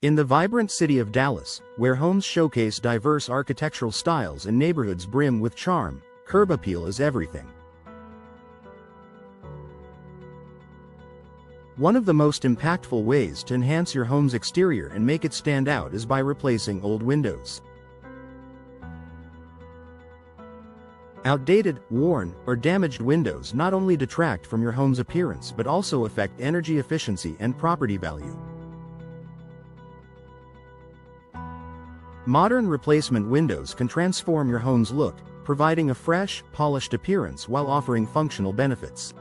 In the vibrant city of Dallas, where homes showcase diverse architectural styles and neighborhoods brim with charm, curb appeal is everything. One of the most impactful ways to enhance your home's exterior and make it stand out is by replacing old windows. Outdated, worn, or damaged windows not only detract from your home's appearance but also affect energy efficiency and property value. Modern replacement windows can transform your home's look, providing a fresh, polished appearance while offering functional benefits.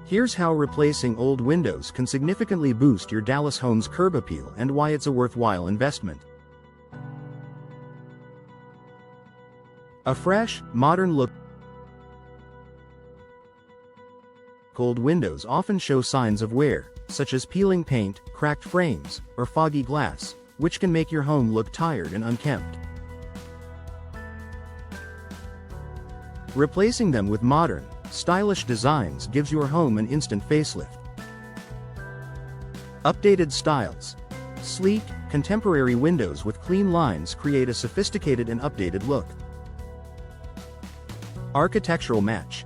Here's how replacing old windows can significantly boost your Dallas home's curb appeal and why it's a worthwhile investment. A fresh, modern look. Old windows often show signs of wear, such as peeling paint, cracked frames, or foggy glass, which can make your home look tired and unkempt. Replacing them with modern, stylish designs gives your home an instant facelift. Updated styles. Sleek, contemporary windows with clean lines create a sophisticated and updated look. Architectural match.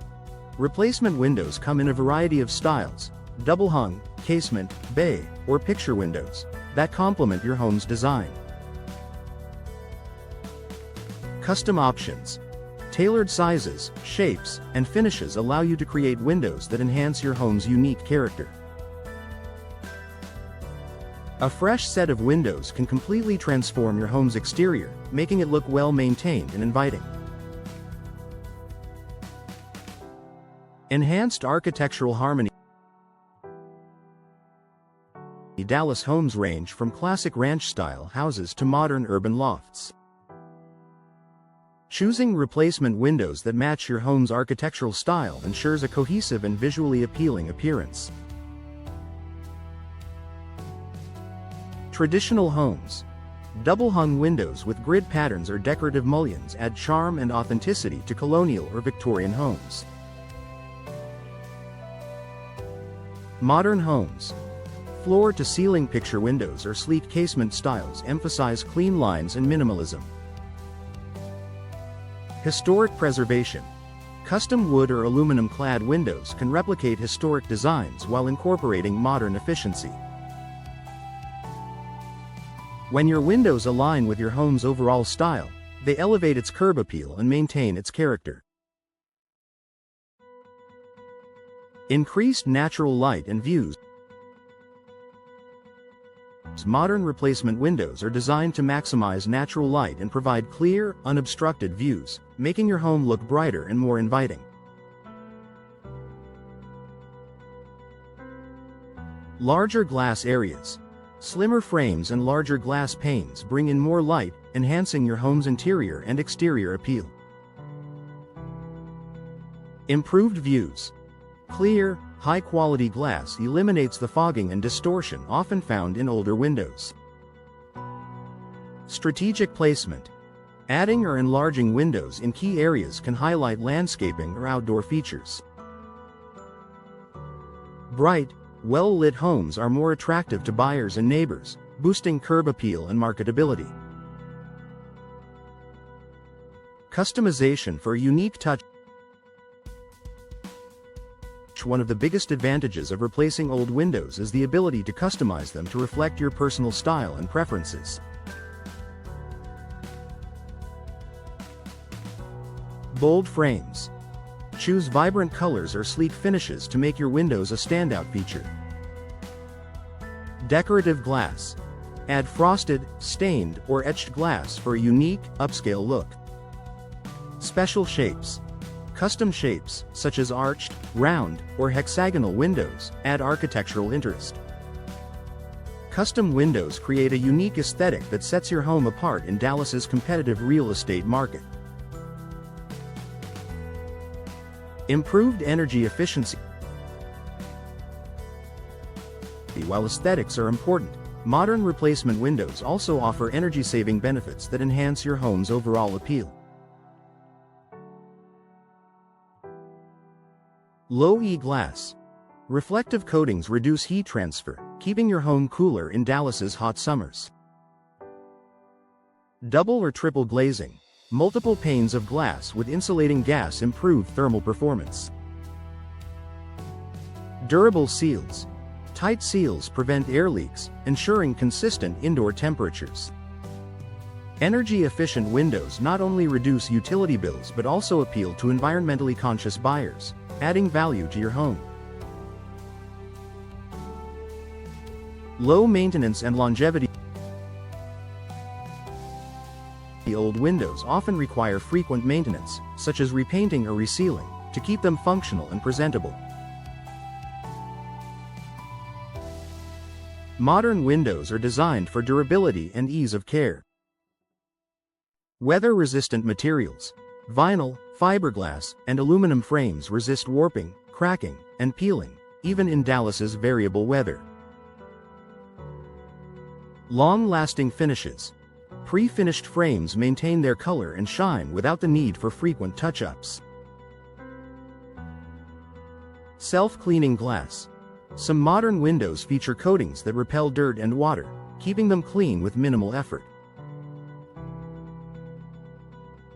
Replacement windows come in a variety of styles: double-hung, casement, bay, or picture windows that complement your home's design. Custom options. Tailored sizes, shapes, and finishes allow you to create windows that enhance your home's unique character. A fresh set of windows can completely transform your home's exterior, making it look well-maintained and inviting. Enhanced architectural harmony. Dallas homes range from classic ranch-style houses to modern urban lofts. Choosing replacement windows that match your home's architectural style ensures a cohesive and visually appealing appearance. Traditional homes. Double-hung windows with grid patterns or decorative mullions add charm and authenticity to colonial or Victorian homes. Modern homes. Floor-to-ceiling picture windows or sleek casement styles emphasize clean lines and minimalism. Historic preservation. Custom wood or aluminum-clad windows can replicate historic designs while incorporating modern efficiency. When your windows align with your home's overall style, they elevate its curb appeal and maintain its character. Increased natural light and views. Modern replacement windows are designed to maximize natural light and provide clear, unobstructed views, making your home look brighter and more inviting. Larger glass areas. Slimmer frames and larger glass panes bring in more light, enhancing your home's interior and exterior appeal. Improved views. Clear, high-quality glass eliminates the fogging and distortion often found in older windows. Strategic placement. Adding or enlarging windows in key areas can highlight landscaping or outdoor features. Bright, well-lit homes are more attractive to buyers and neighbors, boosting curb appeal and marketability. Customization for a unique touch. One of the biggest advantages of replacing old windows is the ability to customize them to reflect your personal style and preferences. Bold frames. Choose vibrant colors or sleek finishes to make your windows a standout feature. Decorative glass. Add frosted, stained, or etched glass for a unique, upscale look. Special shapes. Custom shapes, such as arched, round, or hexagonal windows, add architectural interest. Custom windows create a unique aesthetic that sets your home apart in Dallas's competitive real estate market. Improved energy efficiency. While aesthetics are important, modern replacement windows also offer energy-saving benefits that enhance your home's overall appeal. Low-E glass. Reflective coatings reduce heat transfer, keeping your home cooler in Dallas's hot summers. Double or triple glazing. Multiple panes of glass with insulating gas improve thermal performance. Durable seals. Tight seals prevent air leaks, ensuring consistent indoor temperatures. Energy-efficient windows not only reduce utility bills but also appeal to environmentally conscious buyers, adding value to your home. Low maintenance and longevity. Old windows often require frequent maintenance, such as repainting or resealing, to keep them functional and presentable. Modern windows are designed for durability and ease of care. Weather-resistant materials. Vinyl, fiberglass, and aluminum frames resist warping, cracking, and peeling, even in Dallas's variable weather. Long-lasting finishes. Pre-finished frames maintain their color and shine without the need for frequent touch-ups. Self-cleaning glass. Some modern windows feature coatings that repel dirt and water, keeping them clean with minimal effort.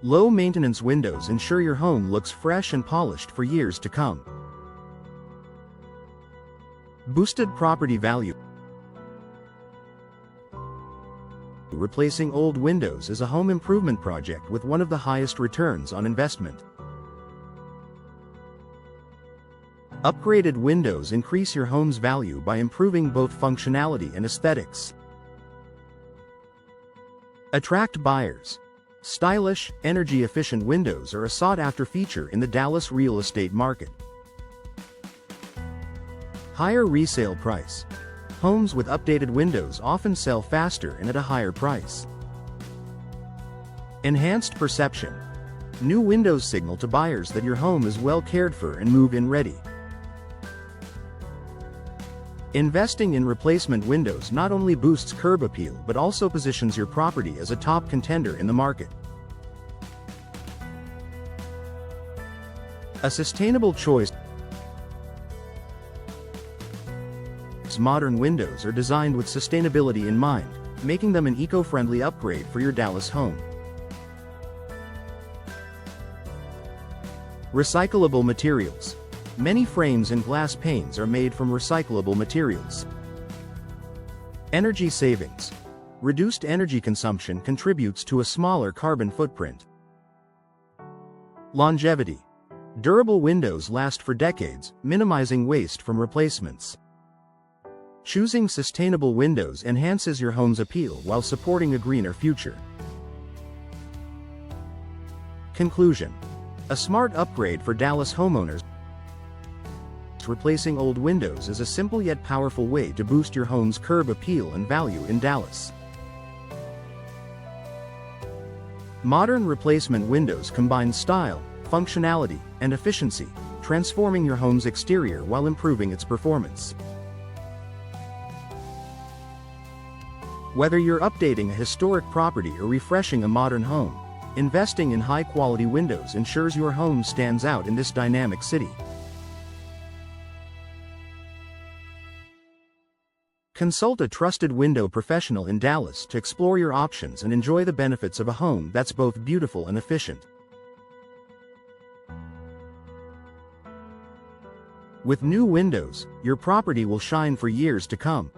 Low-maintenance windows ensure your home looks fresh and polished for years to come. Boosted property value. Replacing old windows is a home improvement project with one of the highest returns on investment. Upgraded windows increase your home's value by improving both functionality and aesthetics. Attract buyers. Stylish, energy-efficient windows are a sought-after feature in the Dallas real estate market. Higher resale price. Homes with updated windows often sell faster and at a higher price. Enhanced perception. New windows signal to buyers that your home is well cared for and move-in ready. Investing in replacement windows not only boosts curb appeal but also positions your property as a top contender in the market. A sustainable choice. Modern windows are designed with sustainability in mind, making them an eco-friendly upgrade for your Dallas home. Recyclable materials. Many frames and glass panes are made from recyclable materials. Energy savings. Reduced energy consumption contributes to a smaller carbon footprint. Longevity. Durable windows last for decades, minimizing waste from replacements. Choosing sustainable windows enhances your home's appeal while supporting a greener future. Conclusion. A smart upgrade for Dallas homeowners. Replacing old windows is a simple yet powerful way to boost your home's curb appeal and value in Dallas. Modern replacement windows combine style, functionality, and efficiency, transforming your home's exterior while improving its performance. Whether you're updating a historic property or refreshing a modern home, investing in high-quality windows ensures your home stands out in this dynamic city. Consult a trusted window professional in Dallas to explore your options and enjoy the benefits of a home that's both beautiful and efficient. With new windows, your property will shine for years to come.